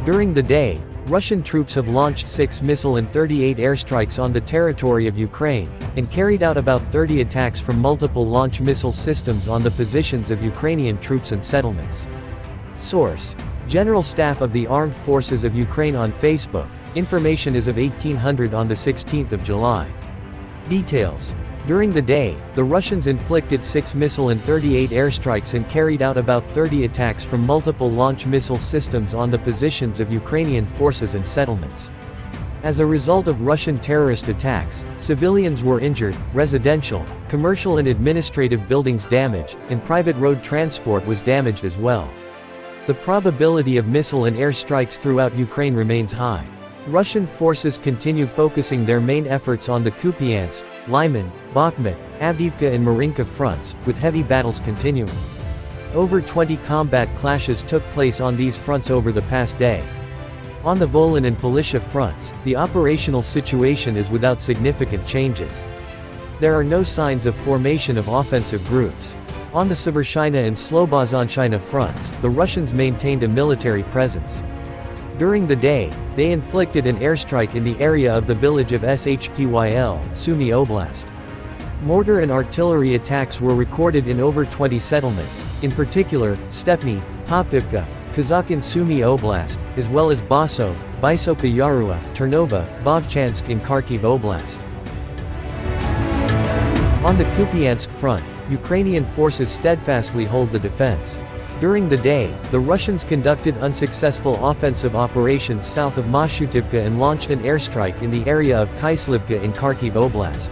During the day, Russian troops have launched 6 missile and 38 airstrikes on the territory of Ukraine, and carried out about 30 attacks from multiple launch missile systems on the positions of Ukrainian troops and settlements. Source: General Staff of the Armed Forces of Ukraine on Facebook. Information is of 1800 on the 16th of July. Details: During the day, the Russians inflicted 6 missile and 38 airstrikes and carried out about 30 attacks from multiple launch missile systems on the positions of Ukrainian forces and settlements. As a result of Russian terrorist attacks, civilians were injured, residential, commercial and administrative buildings damaged, and private road transport was damaged as well. The probability of missile and air strikes throughout Ukraine remains high. Russian forces continue focusing their main efforts on the Kupiansk, Lyman, Bakhmut, Avdiivka and Marinka fronts, with heavy battles continuing. Over 20 combat clashes took place on these fronts over the past day. On the Volyn and Polishcha fronts, the operational situation is without significant changes. There are no signs of formation of offensive groups. On the Severshchina and Slobozhanshchina fronts, the Russians maintained a military presence. During the day, they inflicted an airstrike in the area of the village of Shpyl, Sumy Oblast. Mortar and artillery attacks were recorded in over 20 settlements, in particular, Stepny, Popivka, Kazakh in Sumy Oblast, as well as Baso, Vysoka Yarua, Ternova, Vovchansk in Kharkiv Oblast. On the Kupiansk front, Ukrainian forces steadfastly hold the defense. During the day, the Russians conducted unsuccessful offensive operations south of Mashutivka and launched an airstrike in the area of Kyslivka in Kharkiv Oblast.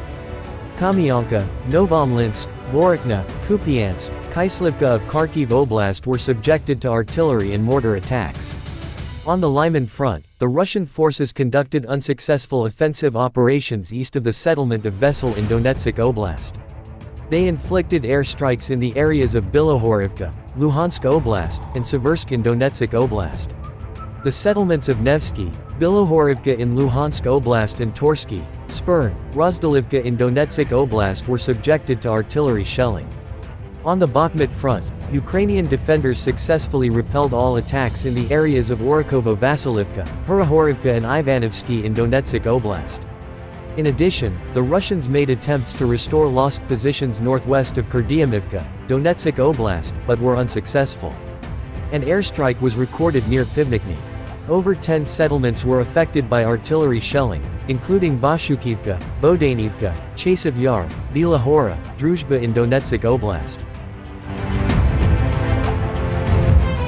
Kamyanka, Novomlinsk, Vorokna, Kupiansk, Kyslivka of Kharkiv Oblast were subjected to artillery and mortar attacks. On the Lyman front, the Russian forces conducted unsuccessful offensive operations east of the settlement of Vesel in Donetsk Oblast. They inflicted airstrikes in the areas of Bilohorivka, Luhansk Oblast, and Seversk in Donetsk Oblast. The settlements of Nevsky, Bilohorivka in Luhansk Oblast and Torsky, Spern, Rozdalivka in Donetsk Oblast were subjected to artillery shelling. On the Bakhmut front, Ukrainian defenders successfully repelled all attacks in the areas of Orikovo-Vasilivka, Hurahorivka and Ivanovsky in Donetsk Oblast. In addition, the Russians made attempts to restore lost positions northwest of Kurdyamivka, Donetsk Oblast, but were unsuccessful. An airstrike was recorded near Pivnikny. Over 10 settlements were affected by artillery shelling, including Vashukivka, Bodanivka, Chasev Yar, Bila Hora, Druzhba in Donetsk Oblast.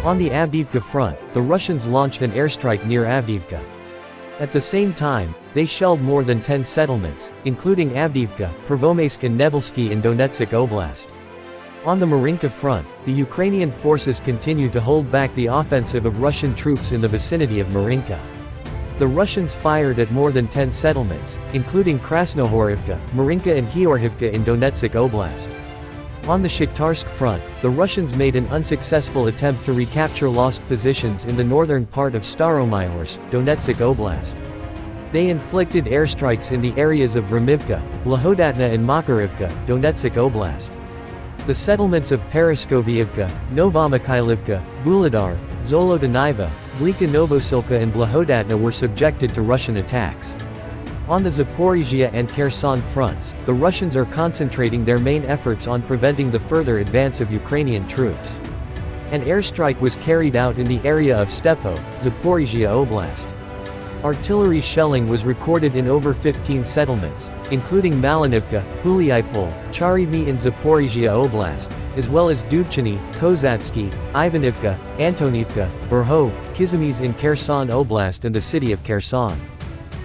On the Avdiivka front, the Russians launched an airstrike near Avdiivka. At the same time, they shelled more than 10 settlements, including Avdiivka, Pervomaisk and Nevelsky in Donetsk Oblast. On the Marinka front, the Ukrainian forces continue to hold back the offensive of Russian troops in the vicinity of Marinka. The Russians fired at more than 10 settlements, including Krasnohorivka, Marinka and Georgivka in Donetsk Oblast. On the Shakhtarsk front, the Russians made an unsuccessful attempt to recapture lost positions in the northern part of Staromayorsk, Donetsk Oblast. They inflicted airstrikes in the areas of Ramivka, Blahodatna and Makarivka, Donetsk Oblast. The settlements of Paraskoviivka, Novomikhailivka, Vuhledar, Zolotaniva, Vlika Novosilka and Blahodatna were subjected to Russian attacks. On the Zaporizhia and Kherson fronts, the Russians are concentrating their main efforts on preventing the further advance of Ukrainian troops. An airstrike was carried out in the area of Stepo, Zaporizhia Oblast. Artillery shelling was recorded in over 15 settlements, including Malinivka, Huliaipol, Charivny in Zaporizhia Oblast, as well as Dubchiny, Kozatsky, Ivanivka, Antonivka, Berhov, Kizimys in Kherson Oblast and the city of Kherson.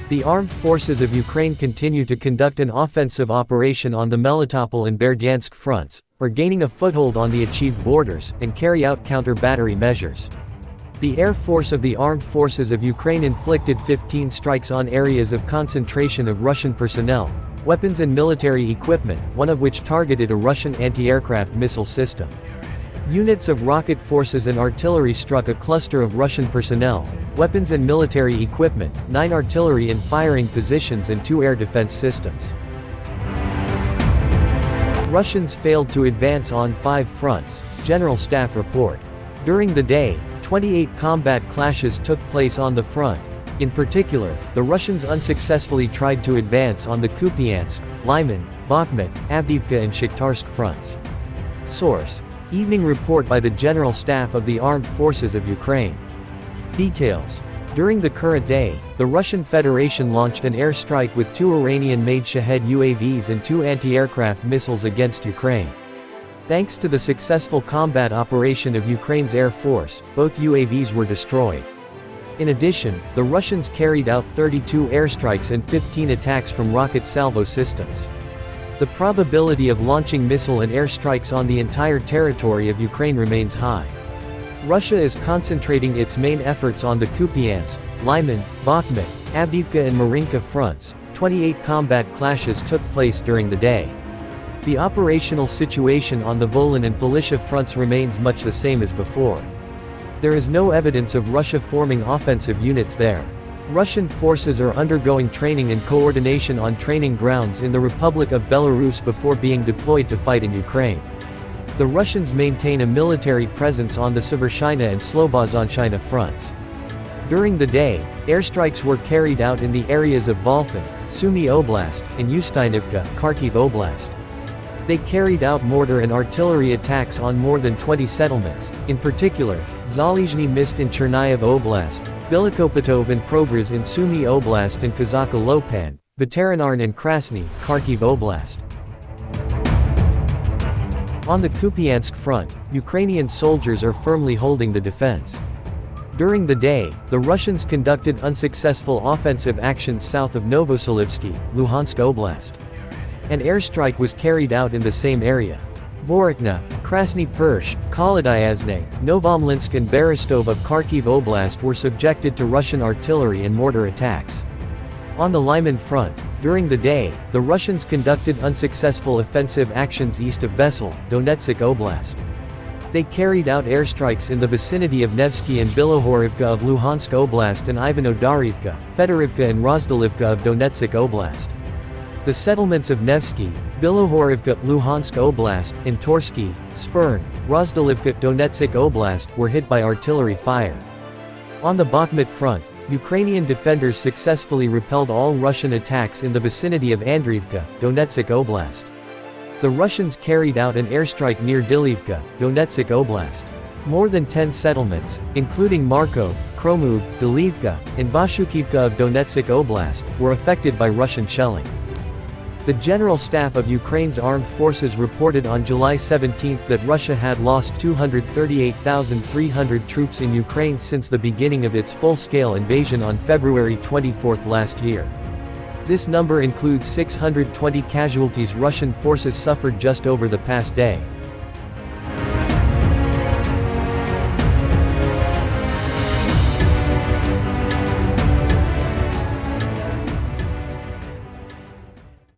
The armed forces of Ukraine continue to conduct an offensive operation on the Melitopol and Berdyansk fronts, are gaining a foothold on the achieved borders, and carry out counter-battery measures. The Air Force of the Armed Forces of Ukraine inflicted 15 strikes on areas of concentration of Russian personnel, weapons and military equipment, one of which targeted a Russian anti-aircraft missile system. Units of rocket forces and artillery struck a cluster of Russian personnel, weapons and military equipment, 9 artillery and firing positions and 2 air defense systems. Russians failed to advance on 5 fronts, General Staff report. During the day, 28 combat clashes took place on the front. In particular, the Russians unsuccessfully tried to advance on the Kupiansk, Lyman, Bakhmut, Avdiivka and Shakhtarsk fronts. Source: Evening Report by the General Staff of the Armed Forces of Ukraine. Details: During the current day, the Russian Federation launched an airstrike with 2 Iranian-made Shahed UAVs and 2 anti-aircraft missiles against Ukraine. Thanks to the successful combat operation of Ukraine's Air Force, both UAVs were destroyed. In addition, the Russians carried out 32 airstrikes and 15 attacks from rocket salvo systems. The probability of launching missile and airstrikes on the entire territory of Ukraine remains high. Russia is concentrating its main efforts on the Kupiansk, Lyman, Bakhmut, Avdiivka and Marinka fronts. 28 combat clashes took place during the day. The operational situation on the Volyn and Polishcha fronts remains much the same as before. There is no evidence of Russia forming offensive units there. Russian forces are undergoing training and coordination on training grounds in the Republic of Belarus before being deployed to fight in Ukraine. The Russians maintain a military presence on the Severshchina and Slobozhenshchina fronts. During the day, airstrikes were carried out in the areas of Volyn, Sumy Oblast, and Ustynivka, Kharkiv Oblast. They carried out mortar and artillery attacks on more than 20 settlements, in particular, Zalizhny Mist in Chernihiv Oblast, Velikopetov and Progress in Sumy Oblast and Kazaka Lopan, Veterinarn and Krasny, Kharkiv Oblast. On the Kupiansk front, Ukrainian soldiers are firmly holding the defense. During the day, the Russians conducted unsuccessful offensive actions south of Novoselivsky, Luhansk Oblast. An airstrike was carried out in the same area. Vorokna, Krasny Persh, Kolodyazne, Novomlinsk and Berestov of Kharkiv Oblast were subjected to Russian artillery and mortar attacks. On the Lyman front, during the day, the Russians conducted unsuccessful offensive actions east of Vesel, Donetsk Oblast. They carried out airstrikes in the vicinity of Nevsky and Bilohorivka of Luhansk Oblast and Ivano-Darivka, Fedorivka and Rozdolivka of Donetsk Oblast. The settlements of Nevsky, Bilohorivka, Luhansk Oblast, and Torsky, Spern, Rozdolivka, Donetsk Oblast were hit by artillery fire. On the Bakhmut front, Ukrainian defenders successfully repelled all Russian attacks in the vicinity of Andriivka, Donetsk Oblast. The Russians carried out an airstrike near Dilivka, Donetsk Oblast. More than 10 settlements, including Markov, Kromov, Dilivka, and Vashukivka of Donetsk Oblast, were affected by Russian shelling. The General Staff of Ukraine's Armed Forces reported on July 17 that Russia had lost 238,300 troops in Ukraine since the beginning of its full-scale invasion on February 24 last year. This number includes 620 casualties Russian forces suffered just over the past day.